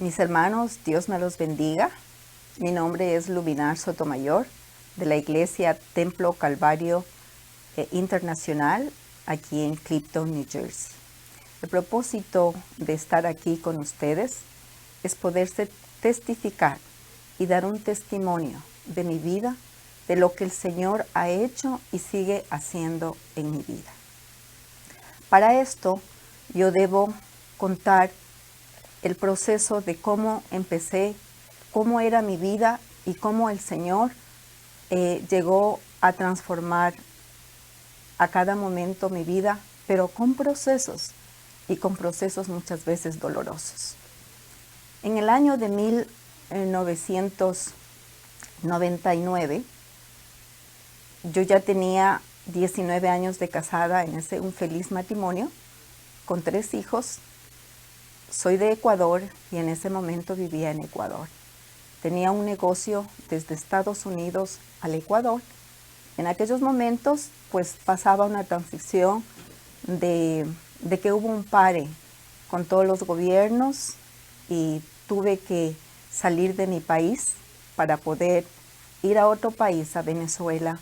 Mis hermanos, Dios me los bendiga. Mi nombre es Lubinar Sotomayor, de la Iglesia Templo Calvario Internacional, aquí en Clifton, New Jersey. El propósito de estar aquí con ustedes es poderse testificar y dar un testimonio de mi vida, de lo que el Señor ha hecho y sigue haciendo en mi vida. Para esto, yo debo contar el proceso de cómo empecé, cómo era mi vida y cómo el Señor llegó a transformar a cada momento mi vida, pero con procesos y con procesos muchas veces dolorosos. En el año de 1999, yo ya tenía 19 años de casada en un feliz matrimonio con 3 hijos. Soy de Ecuador y en ese momento vivía en Ecuador. Tenía un negocio desde Estados Unidos al Ecuador. En aquellos momentos, pues pasaba una transición de que hubo un pare con todos los gobiernos y tuve que salir de mi país para poder ir a otro país, a Venezuela,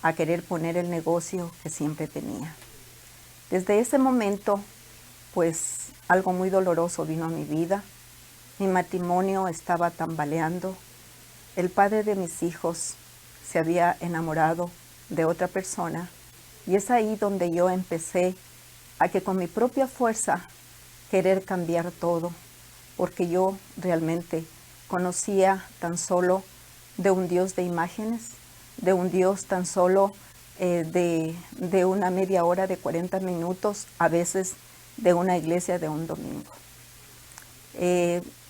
a querer poner el negocio que siempre tenía. Desde ese momento, pues algo muy doloroso vino a mi vida. Mi matrimonio estaba tambaleando. El padre de mis hijos se había enamorado de otra persona y es ahí donde yo empecé a que con mi propia fuerza querer cambiar todo, porque yo realmente conocía tan solo de un Dios de imágenes, de un Dios tan solo de una media hora, de 40 minutos, a veces de una iglesia de un domingo.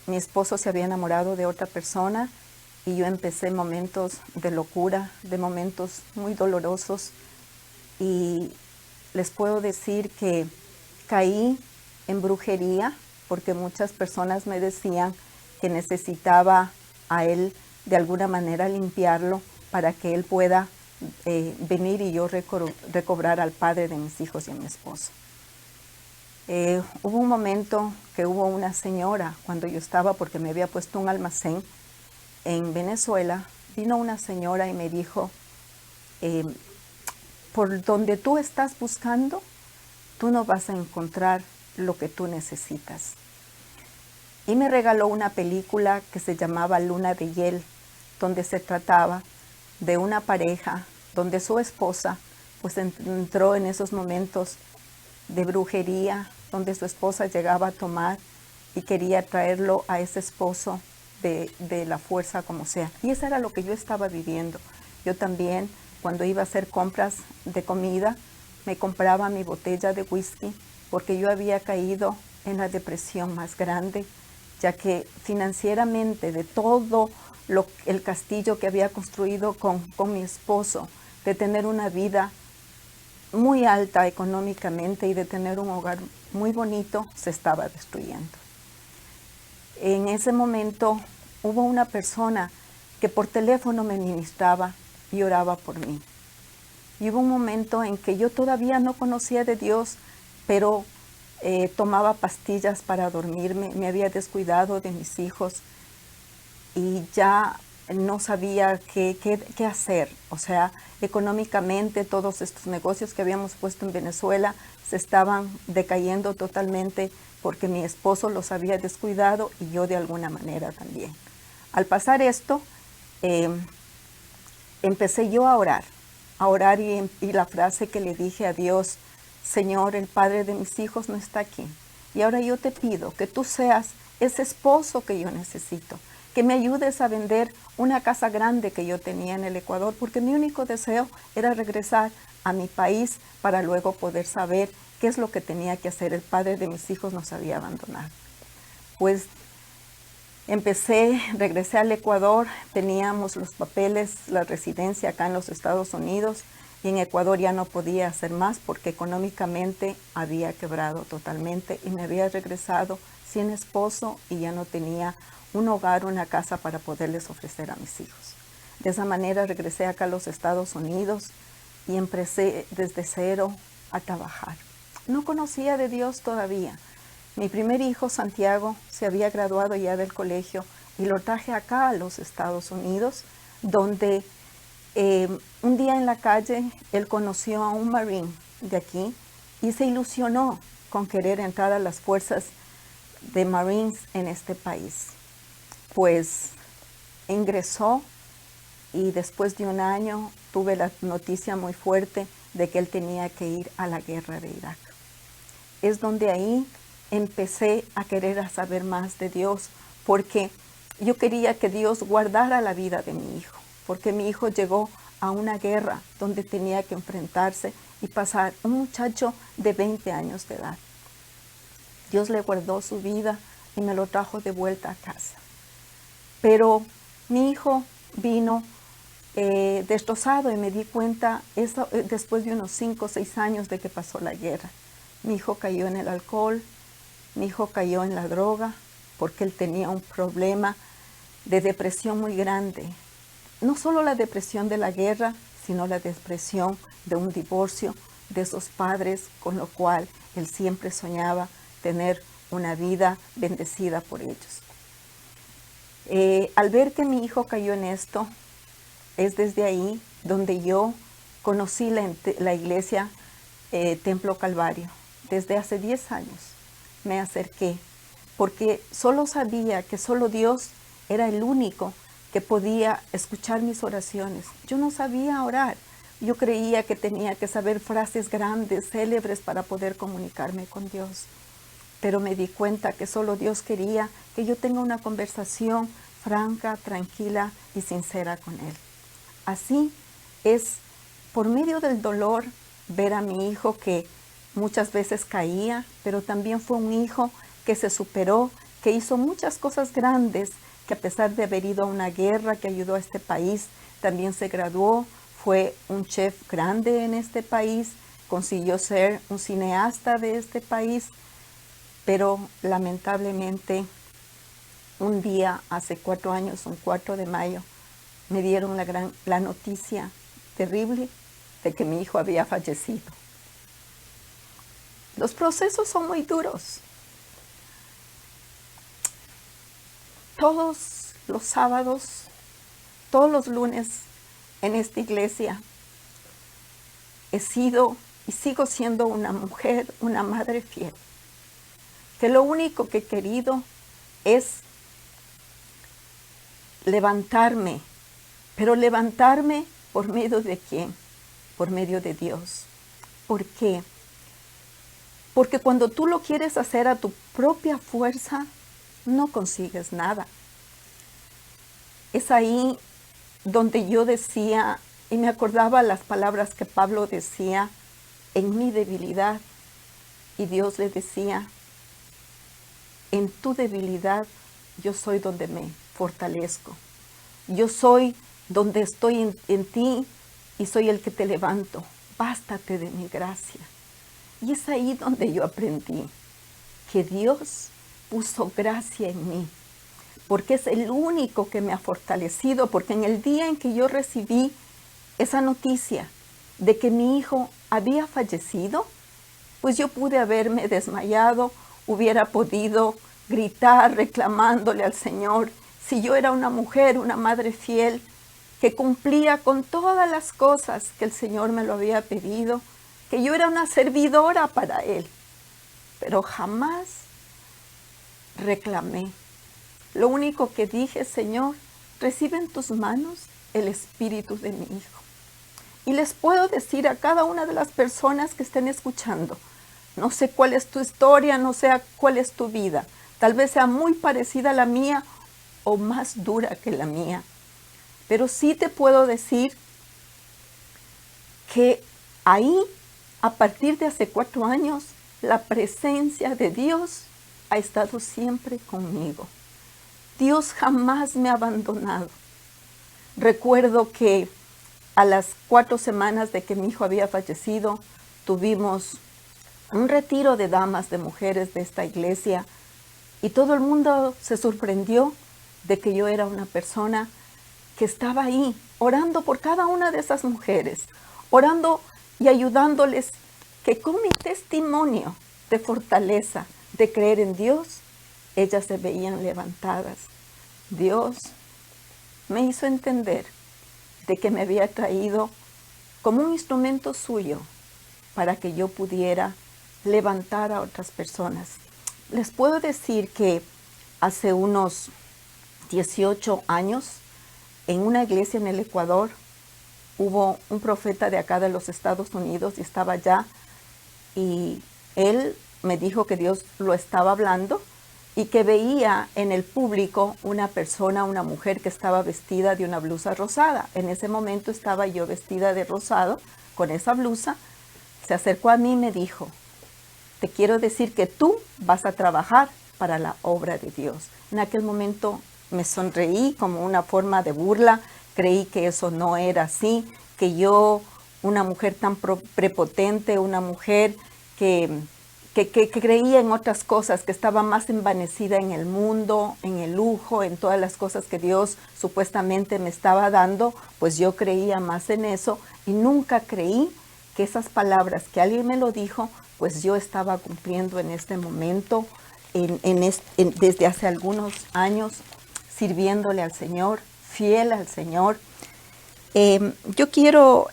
Mi esposo se había enamorado de otra persona y yo empecé momentos de locura, de momentos muy dolorosos, y les puedo decir que caí en brujería porque muchas personas me decían que necesitaba a él de alguna manera limpiarlo para que él pueda venir y yo recobrar al padre de mis hijos y a mi esposo. Hubo un momento que hubo una señora, cuando yo estaba, porque me había puesto un almacén en Venezuela, vino una señora y me dijo, por donde tú estás buscando, tú no vas a encontrar lo que tú necesitas. Y me regaló una película que se llamaba Luna de Hiel, donde se trataba de una pareja, donde su esposa pues entró en esos momentos de brujería, donde su esposa llegaba a tomar y quería traerlo a ese esposo de la fuerza como sea. Y eso era lo que yo estaba viviendo. Yo también, cuando iba a hacer compras de comida, me compraba mi botella de whisky porque yo había caído en la depresión más grande, ya que financieramente de todo el castillo que había construido con mi esposo, de tener una vida muy alta económicamente y de tener un hogar muy bonito, se estaba destruyendo. En ese momento hubo una persona que por teléfono me ministraba y oraba por mí. Y hubo un momento en que yo todavía no conocía de Dios, pero tomaba pastillas para dormirme, me había descuidado de mis hijos y ya no sabía qué hacer. O sea, económicamente todos estos negocios que habíamos puesto en Venezuela se estaban decayendo totalmente porque mi esposo los había descuidado y yo de alguna manera también. Al pasar esto, empecé yo a orar y la frase que le dije a Dios: Señor, el padre de mis hijos no está aquí. Y ahora yo te pido que tú seas ese esposo que yo necesito, que me ayudes a vender una casa grande que yo tenía en el Ecuador, porque mi único deseo era regresar a mi país para luego poder saber qué es lo que tenía que hacer. El padre de mis hijos nos había abandonado. Pues regresé al Ecuador, teníamos los papeles, la residencia acá en los Estados Unidos, y en Ecuador ya no podía hacer más porque económicamente había quebrado totalmente y me había regresado sin esposo y ya no tenía un hogar, una casa para poderles ofrecer a mis hijos. De esa manera regresé acá a los Estados Unidos y empecé desde cero a trabajar. No conocía de Dios todavía. Mi primer hijo, Santiago, se había graduado ya del colegio y lo traje acá a los Estados Unidos, donde un día en la calle él conoció a un Marine de aquí y se ilusionó con querer entrar a las fuerzas de Marines en este país. Pues ingresó y después de un año tuve la noticia muy fuerte de que él tenía que ir a la guerra de Irak. Es donde ahí empecé a querer saber más de Dios, porque yo quería que Dios guardara la vida de mi hijo, porque mi hijo llegó a una guerra donde tenía que enfrentarse y pasar, un muchacho de 20 años de edad. Dios le guardó su vida y me lo trajo de vuelta a casa. Pero mi hijo vino destrozado y me di cuenta eso, después de unos 5 o 6 años de que pasó la guerra. Mi hijo cayó en el alcohol, mi hijo cayó en la droga, porque él tenía un problema de depresión muy grande. No solo la depresión de la guerra, sino la depresión de un divorcio de esos padres, con lo cual él siempre soñaba tener una vida bendecida por ellos. Al ver que mi hijo cayó en esto, es desde ahí donde yo conocí la iglesia Templo Calvario. Desde hace 10 años me acerqué, porque solo sabía que solo Dios era el único que podía escuchar mis oraciones. Yo no sabía orar. Yo creía que tenía que saber frases grandes, célebres, para poder comunicarme con Dios. Pero me di cuenta que solo Dios quería que yo tenga una conversación franca, tranquila y sincera con Él. Así es, por medio del dolor, ver a mi hijo que muchas veces caía, pero también fue un hijo que se superó, que hizo muchas cosas grandes, que a pesar de haber ido a una guerra que ayudó a este país, también se graduó, fue un chef grande en este país, consiguió ser un cineasta de este país, pero lamentablemente un día, hace 4 años, un 4 de mayo, me dieron la noticia terrible de que mi hijo había fallecido. Los procesos son muy duros. Todos los sábados, todos los lunes en esta iglesia he sido y sigo siendo una mujer, una madre fiel, que lo único que he querido es levantarme, pero levantarme por medio de ¿quién? Por medio de Dios. ¿Por qué? Porque cuando tú lo quieres hacer a tu propia fuerza, no consigues nada. Es ahí donde yo decía, y me acordaba las palabras que Pablo decía, en mi debilidad, y Dios le decía, en tu debilidad yo soy donde me fortalezco. Yo soy donde estoy en ti y soy el que te levanto. Bástate de mi gracia. Y es ahí donde yo aprendí que Dios puso gracia en mí, porque es el único que me ha fortalecido, porque en el día en que yo recibí esa noticia de que mi hijo había fallecido, pues yo pude haberme desmayado, hubiera podido gritar reclamándole al Señor. Si yo era una mujer, una madre fiel, que cumplía con todas las cosas que el Señor me lo había pedido, que yo era una servidora para Él, pero jamás reclamé. Lo único que dije, Señor, recibe en tus manos el espíritu de mi hijo. Y les puedo decir a cada una de las personas que estén escuchando, no sé cuál es tu historia, no sé cuál es tu vida, tal vez sea muy parecida a la mía o más dura que la mía, pero sí te puedo decir que ahí, a partir de hace 4 años, la presencia de Dios ha estado siempre conmigo. Dios jamás me ha abandonado. Recuerdo que a las 4 semanas de que mi hijo había fallecido, tuvimos un retiro de damas, de mujeres de esta iglesia, y todo el mundo se sorprendió de que yo era una persona que estaba ahí, orando por cada una de esas mujeres, orando y ayudándoles, que con mi testimonio de fortaleza, de creer en Dios, ellas se veían levantadas. Dios me hizo entender de que me había traído como un instrumento suyo para que yo pudiera levantar a otras personas. Les puedo decir que hace unos 18 años, en una iglesia en el Ecuador, hubo un profeta de acá de los Estados Unidos y estaba allá, y él me dijo que Dios lo estaba hablando y que veía en el público una persona, una mujer que estaba vestida de una blusa rosada. En ese momento estaba yo vestida de rosado con esa blusa. Se acercó a mí y me dijo: te quiero decir que tú vas a trabajar para la obra de Dios. En aquel momento me sonreí como una forma de burla. Creí que eso no era así, que yo, una mujer tan prepotente, una mujer que creía en otras cosas, que estaba más envanecida en el mundo, en el lujo, en todas las cosas que Dios supuestamente me estaba dando, pues yo creía más en eso y nunca creí que esas palabras que alguien me lo dijo, pues yo estaba cumpliendo en este momento, desde hace algunos años, sirviéndole al Señor, fiel al Señor. Yo quiero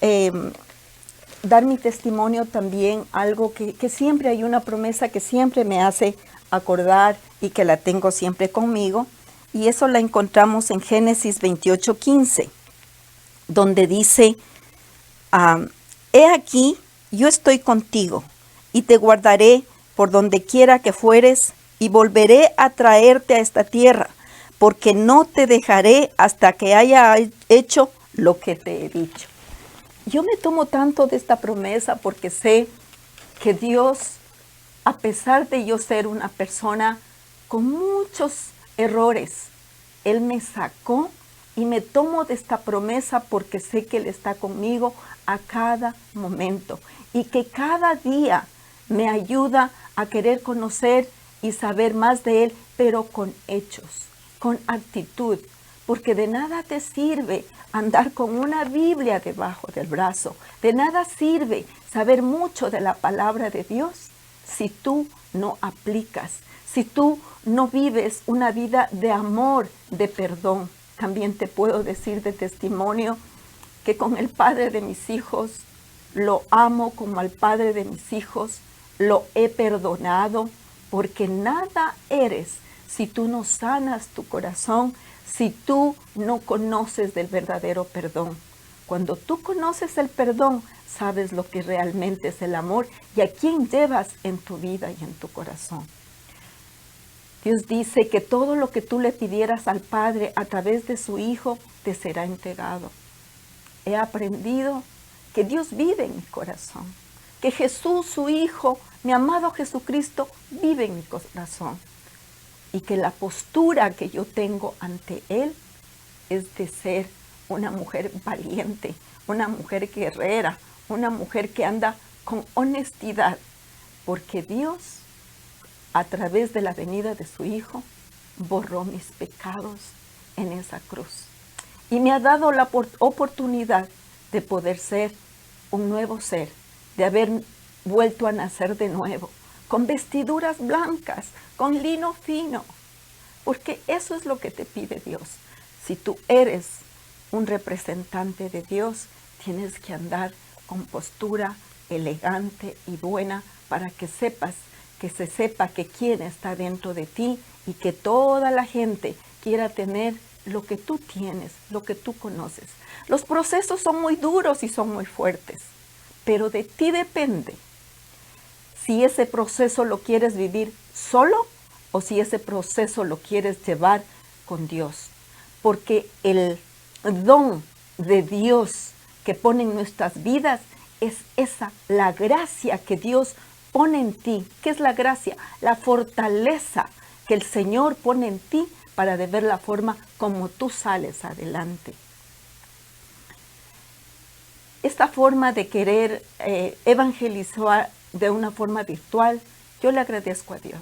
dar mi testimonio también, algo que siempre hay una promesa que siempre me hace acordar y que la tengo siempre conmigo, y eso la encontramos en Génesis 28:15, donde dice: he aquí, yo estoy contigo y te guardaré por donde quiera que fueres y volveré a traerte a esta tierra, porque no te dejaré hasta que haya hecho lo que te he dicho. Yo me tomo tanto de esta promesa porque sé que Dios, a pesar de yo ser una persona con muchos errores, Él me sacó, y me tomo de esta promesa porque sé que Él está conmigo a cada momento y que cada día me ayuda a querer conocer y saber más de Él, pero con hechos, con actitud. Porque de nada te sirve andar con una Biblia debajo del brazo. De nada sirve saber mucho de la palabra de Dios si tú no aplicas, si tú no vives una vida de amor, de perdón. También te puedo decir de testimonio que con el padre de mis hijos lo amo como al padre de mis hijos, lo he perdonado, porque nada eres si tú no sanas tu corazón, si tú no conoces del verdadero perdón. Cuando tú conoces el perdón, sabes lo que realmente es el amor y a quién llevas en tu vida y en tu corazón. Dios dice que todo lo que tú le pidieras al Padre a través de su Hijo te será entregado. He aprendido que Dios vive en mi corazón, que Jesús, su Hijo, mi amado Jesucristo, vive en mi corazón, y que la postura que yo tengo ante Él es de ser una mujer valiente, una mujer guerrera, una mujer que anda con honestidad, porque Dios, a través de la venida de su Hijo, borró mis pecados en esa cruz. Y me ha dado la oportunidad de poder ser un nuevo ser, de haber vuelto a nacer de nuevo, con vestiduras blancas, con lino fino, porque eso es lo que te pide Dios. Si tú eres un representante de Dios, tienes que andar con postura elegante y buena para que sepas, que se sepa que quién está dentro de ti y que toda la gente quiera tener lo que tú tienes, lo que tú conoces. Los procesos son muy duros y son muy fuertes, pero de ti depende si ese proceso lo quieres vivir solo o si ese proceso lo quieres llevar con Dios. Porque el don de Dios que pone en nuestras vidas es esa, la gracia que Dios pone en ti. ¿Qué es la gracia? La fortaleza que el Señor pone en ti para de ver la forma como tú sales adelante. Esta forma de querer evangelizar de una forma virtual, yo le agradezco a Dios,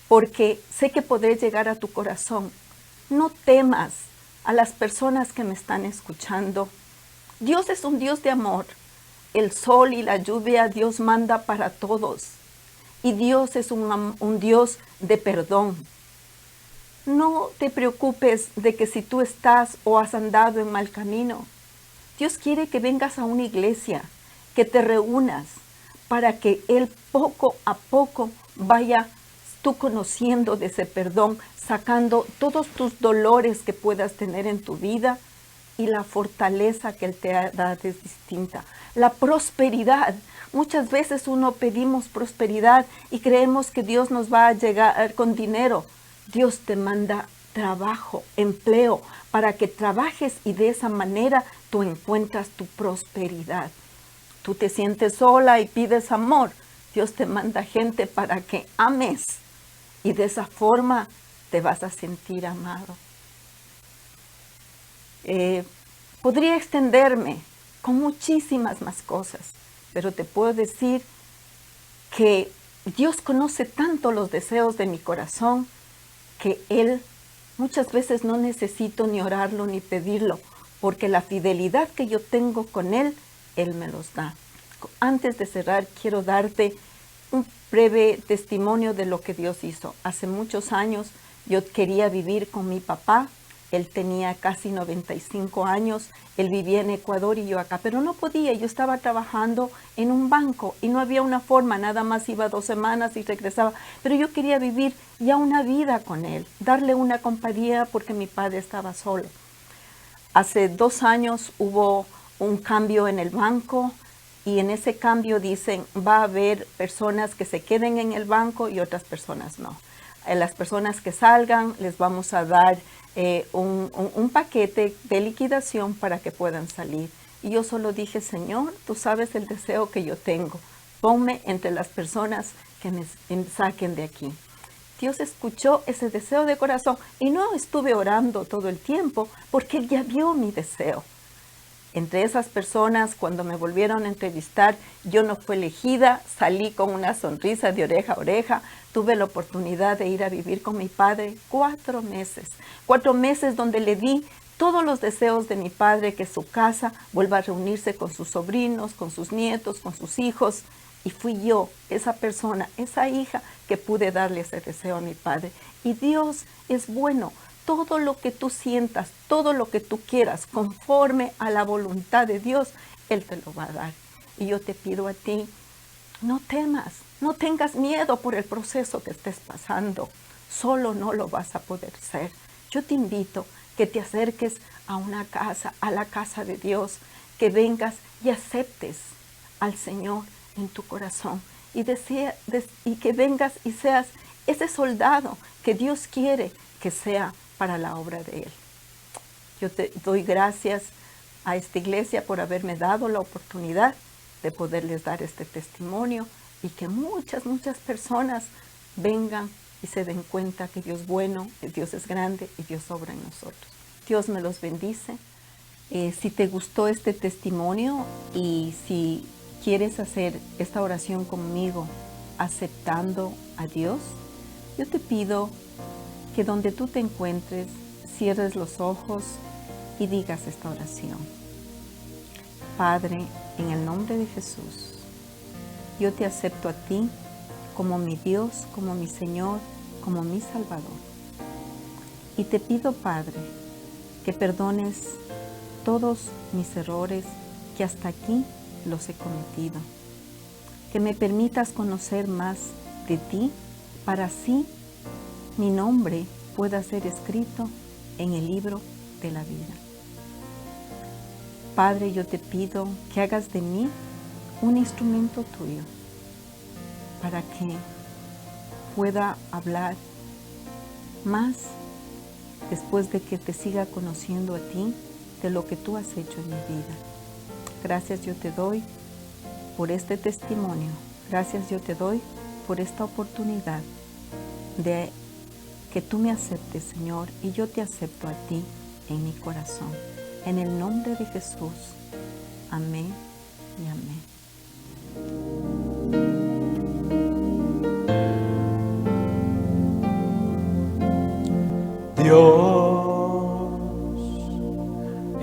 porque sé que podré llegar a tu corazón. No temas a las personas que me están escuchando. Dios es un Dios de amor. El sol y la lluvia Dios manda para todos. y Dios es un Dios de perdón. No te preocupes de que si tú estás o has andado en mal camino. Dios quiere que vengas a una iglesia, que te reúnas, para que Él poco a poco vaya tú conociendo de ese perdón, sacando todos tus dolores que puedas tener en tu vida, y la fortaleza que Él te da es distinta. La prosperidad. Muchas veces pedimos prosperidad y creemos que Dios nos va a llegar con dinero. Dios te manda trabajo, empleo, para que trabajes y de esa manera tú encuentras tu prosperidad. Tú te sientes sola y pides amor. Dios te manda gente para que ames y de esa forma te vas a sentir amado. Podría extenderme con muchísimas más cosas, pero te puedo decir que Dios conoce tanto los deseos de mi corazón que Él muchas veces no necesito ni orarlo ni pedirlo, porque la fidelidad que yo tengo con Él, Él me los da. Antes de cerrar, quiero darte un breve testimonio de lo que Dios hizo. Hace muchos años yo quería vivir con mi papá. Él tenía casi 95 años, él vivía en Ecuador y yo acá, pero no podía. Yo estaba trabajando en un banco y no había una forma, nada más iba 2 semanas y regresaba. Pero yo quería vivir ya una vida con él, darle una compañía porque mi padre estaba solo. Hace 2 años hubo un cambio en el banco y en ese cambio dicen va a haber personas que se queden en el banco y otras personas no. A las personas que salgan les vamos a dar un paquete de liquidación para que puedan salir. Y yo solo dije, Señor, tú sabes el deseo que yo tengo. Ponme entre las personas que me saquen de aquí. Dios escuchó ese deseo de corazón y no estuve orando todo el tiempo porque Él ya vio mi deseo. Entre esas personas, cuando me volvieron a entrevistar, yo no fui elegida, salí con una sonrisa de oreja a oreja. Tuve la oportunidad de ir a vivir con mi padre 4 meses. 4 meses donde le di todos los deseos de mi padre, que su casa vuelva a reunirse con sus sobrinos, con sus nietos, con sus hijos. Y fui yo, esa persona, esa hija, que pude darle ese deseo a mi padre. Y Dios es bueno. Todo lo que tú sientas, todo lo que tú quieras, conforme a la voluntad de Dios, Él te lo va a dar. Y yo te pido a ti, no temas, no tengas miedo por el proceso que estés pasando. Solo no lo vas a poder ser. Yo te invito que te acerques a una casa, a la casa de Dios, que vengas y aceptes al Señor en tu corazón y que vengas y seas ese soldado que Dios quiere que sea para la obra de Él. Yo te doy gracias a esta iglesia por haberme dado la oportunidad de poderles dar este testimonio y que muchas personas vengan y se den cuenta que Dios es bueno, que Dios es grande y Dios obra en nosotros. Dios me los bendice. Si te gustó este testimonio y si quieres hacer esta oración conmigo aceptando a Dios, yo te pido que donde tú te encuentres, cierres los ojos y digas esta oración. Padre, en el nombre de Jesús, yo te acepto a ti como mi Dios, como mi Señor, como mi Salvador. Y te pido, Padre, que perdones todos mis errores que hasta aquí los he cometido. Que me permitas conocer más de ti para así mi nombre pueda ser escrito en el libro de la vida. Padre, yo te pido que hagas de mí un instrumento tuyo para que pueda hablar más después de que te siga conociendo a ti de lo que tú has hecho en mi vida. Gracias yo te doy por este testimonio. Gracias yo te doy por esta oportunidad de que tú me aceptes, Señor, y yo te acepto a ti en mi corazón. En el nombre de Jesús. Amén y amén. Dios,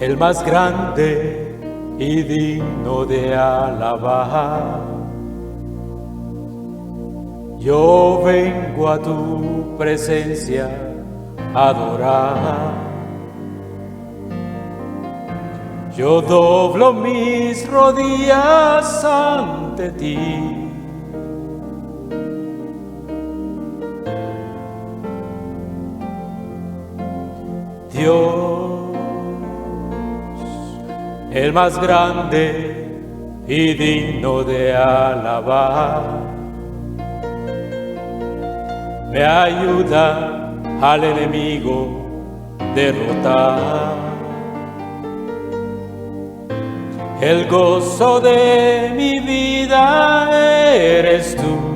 el más grande y digno de alabar, Yo vengo a tu presencia a adorar. Yo doblo mis rodillas ante ti. Dios, el más grande y digno de alabar, me ayuda al enemigo derrotar. El gozo de mi vida eres tú.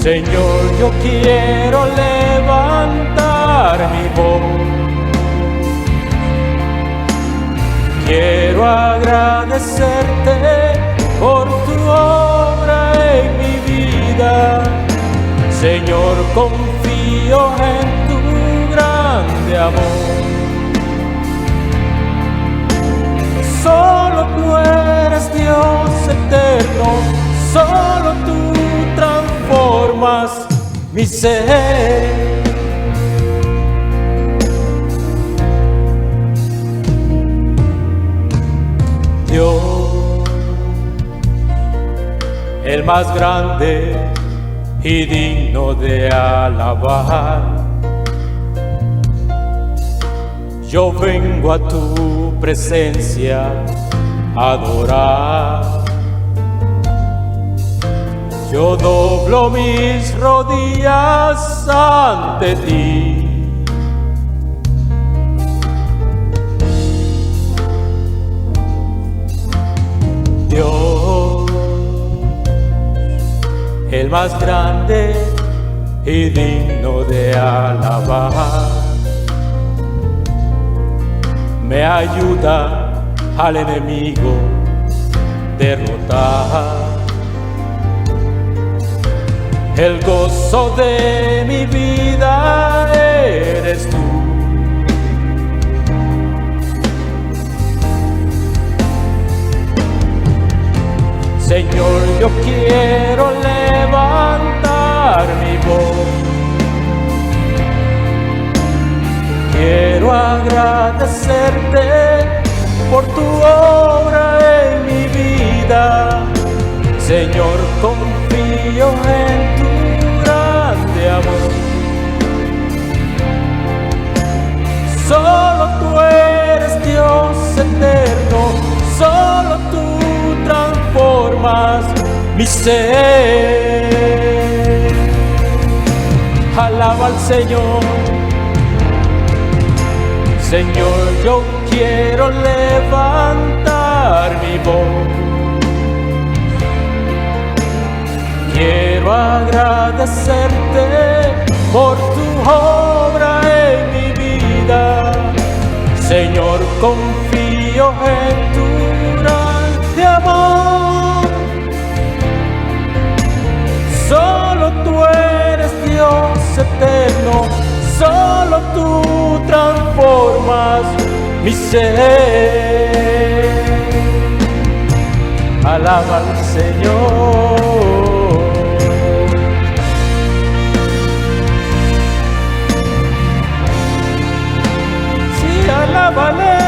Señor, yo quiero levantar mi voz. Quiero agradecerte por tu obra en mi vida. Señor, confío en tu grande amor. Solo tú eres Dios eterno, solo tú transformas mi ser. Dios, el más grande y digno de alabar, yo vengo a tu presencia a adorar. Yo doblo mis rodillas ante ti. Dios, el más grande y digno de alabar, me ayuda al enemigo derrotar. El gozo de mi vida eres tú. Señor, yo quiero levantar mi voz. Quiero agradecerte por tu obra en mi vida. Señor, confío en tu grande amor. Solo tú eres Dios eterno, solo tú transformas mi ser. Alaba al Señor. Señor, yo quiero levantar mi voz. Quiero agradecerte por tu obra en mi vida. Señor, confío en tu grande amor. Solo tú eres Dios eterno, solo tú transformas mi ser. Alaba al Señor. Alábale.